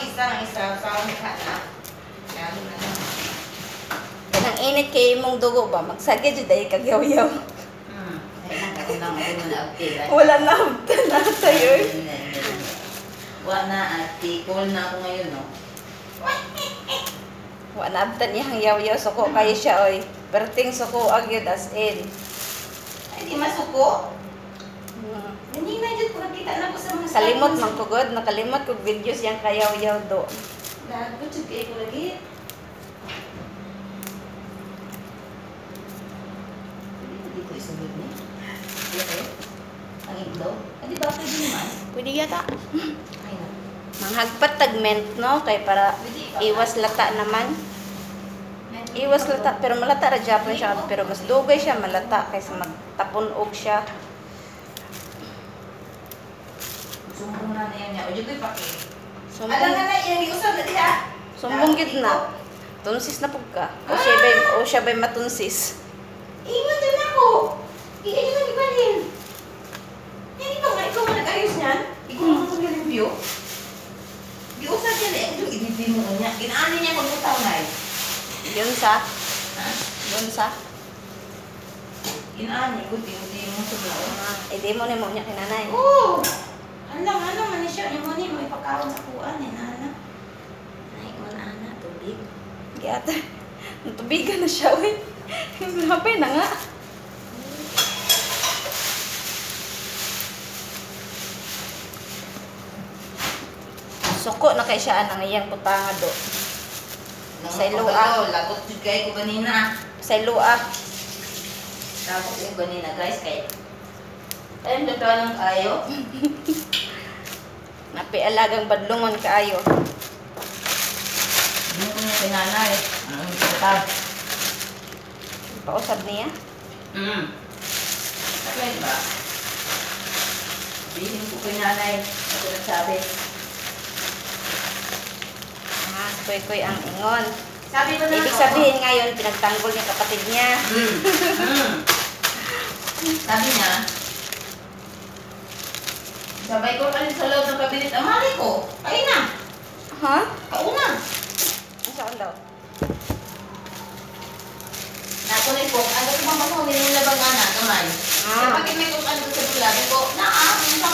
isa, sa mukha na. Yan na lang. Kanang init kay imong dugo ba? Magsagid jud ay kagyaw-yaw. Wala na abtan na sa'yo. Wala na ate. Cool na ako ngayon, no? Wala na abtan niyang yaw-yaw. Suko kayo siya, oy. Perting suko agyod as in. Ay, di masuko. Hindi na dyan ko nakita na ko sa mga Kalimot man ko god. Nakalimot ko videos yung kayaw-yaw do. Lagot jud kayo ko lagi. Dito isugod ni. Okay. Ang itlog. Di ba pwede naman? Pwede yata. Ay na. Manghagpat tagment, no? Kay para iwas lata naman. Iwas lata. Pero malata ra Japan siya. Pero mas dugay siya malata. Kaysa magtapunog siya. Sumbong na niya. O dyan ko'y paki. Sumbong. Alam nga na, yan. Iusap na diya. Sumbong gid na. Tunsis na pug ka. O siya ba'y matunsis? Ingat dyan ako. Ika dyan ang ibalin. Yan ikaw nga. Ikaw nga nag-ayos niyan. Ikaw nga mag-review. Iusap yan eh. Ito, i-review mo niya. Ginaano niya mag-utaw na eh. Yun sa? Ha? Yun sa? Ginaano niya. Hindi mo suglaw. Hindi mo ni mo niya kinanay. Oo. Ano man siya. Yung mani mo ipakaon sa kuwan eh. Nana. Ay, ana, tubig. Giyata. Natubigan na siya, uy. Hapay na nga. Suko na kay siya ang iyang putanga do. Sa ilua. Lagot jud kay ko ganina. Sa ilua. Lagot ko ganina guys kay. Ayun dito lang kayo. Napialagang badlungon kaayo. Hindi ko niya pinanay. Ang ipatag. Pausab niya. Okay ba? Bihin ko pinanay. Ako nagsabi. Kuy-kuy ang ingon. Sabi ko na Ibig sabihin ngayon, pinagtanggol niya kapatid niya. Sabi niya, sabay ko kalit sa loob ng kabinet. Amali ko. Ayun na. Ha? Kauna. Ang saan daw? Nakunay ko, ano ko bang masawin yung labang anak, kamay. Kapag may kung ano sa bulabi ko, ang